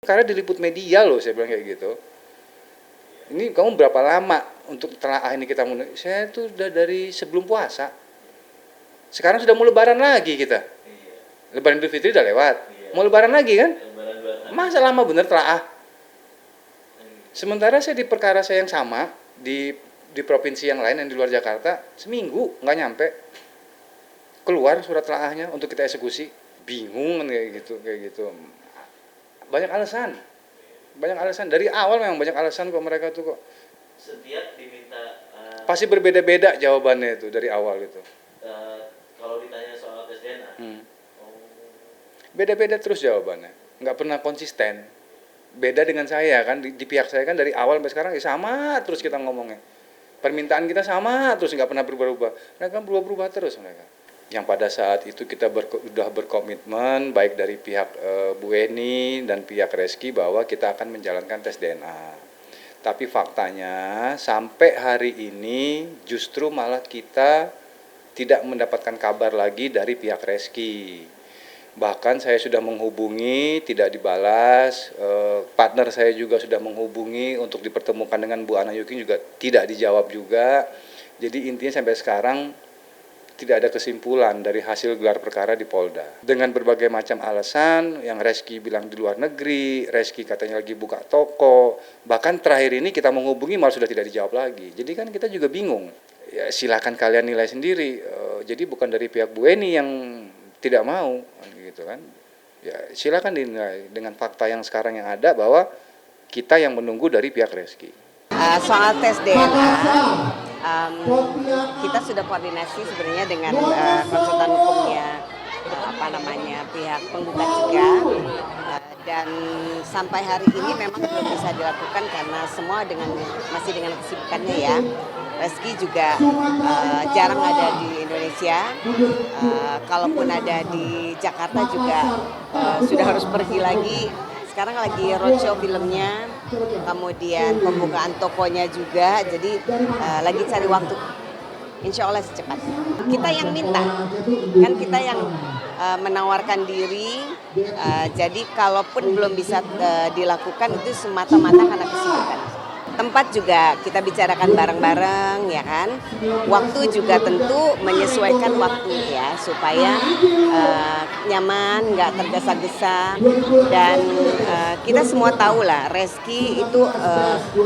Karena diliput media loh, saya bilang kayak gitu. Ini kamu berapa lama untuk telaah ini kita mulai? Saya tuh udah dari sebelum puasa. Sekarang sudah mau lebaran lagi kita. Lebaran Idul Fitri udah lewat. Mau lebaran lagi kan? Masa lama bener telaah? Sementara saya di perkara saya yang sama di provinsi yang lain yang di luar Jakarta seminggu nggak nyampe keluar surat telaahnya untuk kita eksekusi. Bingung kan kayak gitu. Banyak alasan. Banyak alasan dari awal, memang banyak alasan kok mereka tuh kok. Setiap diminta Pasti berbeda-beda jawabannya itu dari awal itu. kalau ditanya soal tes DNA. Beda-beda terus jawabannya, nggak pernah konsisten. Beda dengan saya kan, di pihak saya kan dari awal sampai sekarang ya sama terus kita ngomongnya. Permintaan kita sama terus, nggak pernah berubah-ubah. Mereka berubah-ubah terus mereka. Yang pada saat itu kita sudah berkomitmen baik dari pihak Bu Eni dan pihak Reski bahwa kita akan menjalankan tes DNA. Tapi faktanya sampai hari ini justru malah kita tidak mendapatkan kabar lagi dari pihak Reski. Bahkan saya sudah menghubungi, tidak dibalas. Partner saya juga sudah menghubungi untuk dipertemukan dengan Bu Ana Yuking juga tidak dijawab juga. Jadi intinya sampai sekarang tidak ada kesimpulan dari hasil gelar perkara di Polda. Dengan berbagai macam alasan, yang Reski bilang di luar negeri, Reski katanya lagi buka toko, bahkan terakhir ini kita menghubungi malah sudah tidak dijawab lagi. Jadi kan kita juga bingung. Ya silakan kalian nilai sendiri. Jadi bukan dari pihak Bu Eni yang tidak mau, gitu kan? Ya silakan dinilai dengan fakta yang sekarang yang ada bahwa kita yang menunggu dari pihak Reski. Soal tes DNA, kita sudah koordinasi sebenarnya dengan konsultan hukumnya, pihak penggugat juga, dan sampai hari ini memang belum bisa dilakukan karena semua masih dengan kesibukannya ya. Reski juga jarang ada di Indonesia, kalaupun ada di Jakarta juga sudah harus pergi lagi. Sekarang lagi roadshow filmnya, kemudian pembukaan tokonya juga, jadi lagi cari waktu. Insya Allah secepatnya. Kita yang minta, kan kita yang menawarkan diri, jadi kalaupun belum bisa dilakukan itu semata-mata karena kesibukan. Tempat juga kita bicarakan bareng-bareng ya kan. Waktu juga tentu menyesuaikan waktu ya supaya nyaman, nggak tergesa-gesa, dan kita semua tahu lah Reski itu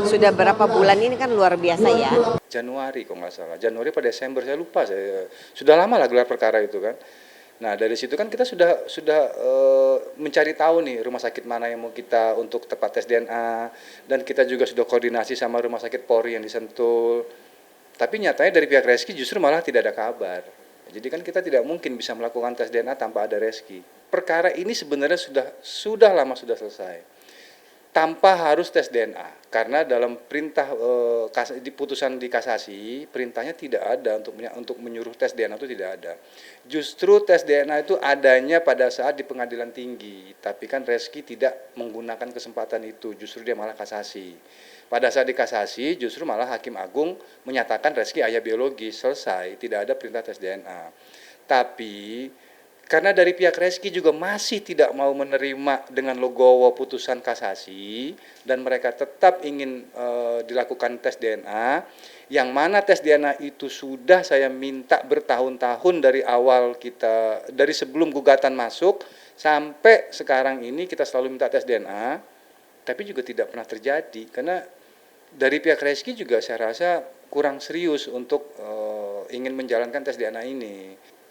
sudah berapa bulan ini kan luar biasa ya. Januari kok nggak salah, Januari pada Desember saya lupa, saya sudah lama lah gelar perkara itu kan. Nah dari situ kan kita sudah mencari tahu nih rumah sakit mana yang mau kita untuk tempat tes DNA, dan kita juga sudah koordinasi sama rumah sakit Polri yang di Sentul. Tapi nyatanya dari pihak Reski justru malah tidak ada kabar. Jadi kan kita tidak mungkin bisa melakukan tes DNA tanpa ada Reski. Perkara ini sebenarnya sudah lama sudah selesai. Tanpa harus tes DNA, karena dalam perintah di putusan di kasasi perintahnya tidak ada untuk menyuruh tes DNA, itu tidak ada. Justru tes DNA itu adanya pada saat di pengadilan tinggi, tapi kan Reski tidak menggunakan kesempatan itu, justru dia malah kasasi. Pada saat di kasasi justru malah Hakim Agung menyatakan Reski ayah biologis, selesai, tidak ada perintah tes DNA. Tapi karena dari pihak Reski juga masih tidak mau menerima dengan legowo putusan kasasi, dan mereka tetap ingin dilakukan tes DNA, yang mana tes DNA itu sudah saya minta bertahun-tahun dari awal kita, dari sebelum gugatan masuk sampai sekarang ini kita selalu minta tes DNA, tapi juga tidak pernah terjadi. Karena dari pihak Reski juga saya rasa kurang serius untuk ingin menjalankan tes DNA ini.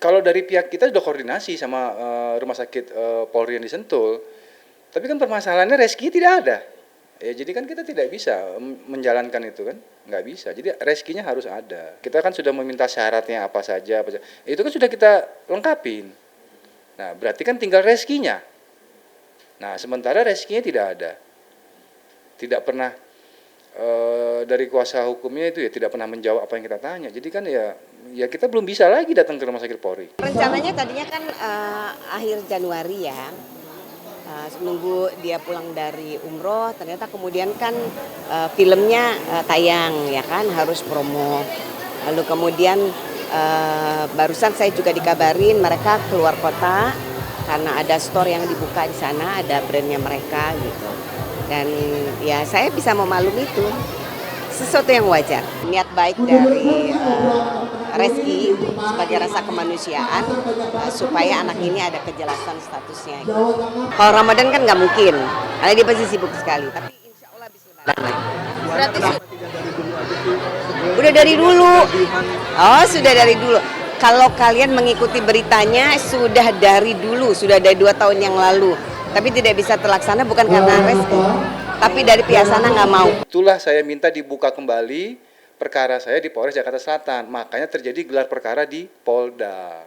Kalau dari pihak kita sudah koordinasi sama rumah sakit Polri yang di Sentul, tapi kan permasalahannya Reski tidak ada. Ya, jadi kan kita tidak bisa menjalankan itu kan, nggak bisa. Jadi Reskinya harus ada. Kita kan sudah meminta syaratnya apa saja. Itu kan sudah kita lengkapin. Nah, berarti kan tinggal Reskinya. Nah, sementara Reskinya tidak ada. Tidak pernah dari kuasa hukumnya itu ya tidak pernah menjawab apa yang kita tanya. Jadi kan ya kita belum bisa lagi datang ke rumah sakit Polri. Rencananya tadinya kan akhir Januari ya, nunggu dia pulang dari umroh, ternyata kemudian kan filmnya tayang ya kan, harus promo. Lalu kemudian barusan saya juga dikabarin mereka keluar kota, karena ada store yang dibuka di sana, ada brandnya mereka gitu. Dan ya saya bisa memaklumi itu, sesuatu yang wajar. Niat baik dari Reski sebagai rasa kemanusiaan supaya anak ini ada kejelasan statusnya. Gitu. Kalau Ramadan kan nggak mungkin, karena dia pasti sibuk sekali. Tapi insya Allah habis Lebaran lagi. Berarti udah dari dulu. Oh, sudah dari dulu. Kalau kalian mengikuti beritanya sudah dari dulu, sudah dari 2 tahun yang lalu. Tapi tidak bisa terlaksana bukan karena Reski, tapi dari pihak sana nggak mau. Itulah saya minta dibuka kembali perkara saya di Polres Jakarta Selatan. Makanya terjadi gelar perkara di Polda.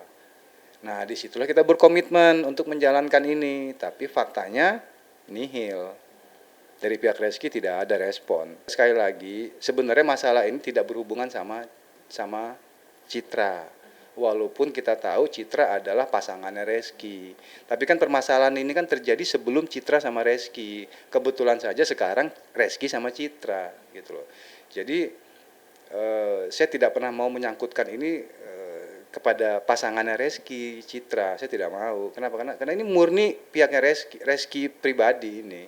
Nah, disitulah kita berkomitmen untuk menjalankan ini. Tapi faktanya nihil. Dari pihak Reski tidak ada respon. Sekali lagi, sebenarnya masalah ini tidak berhubungan sama Citra. Walaupun kita tahu Citra adalah pasangannya Reski. Tapi kan permasalahan ini kan terjadi sebelum Citra sama Reski. Kebetulan saja sekarang Reski sama Citra gitu loh. Jadi saya tidak pernah mau menyangkutkan ini kepada pasangannya Reski, Citra. Saya tidak mau. Kenapa? Karena ini murni pihaknya Reski pribadi ini.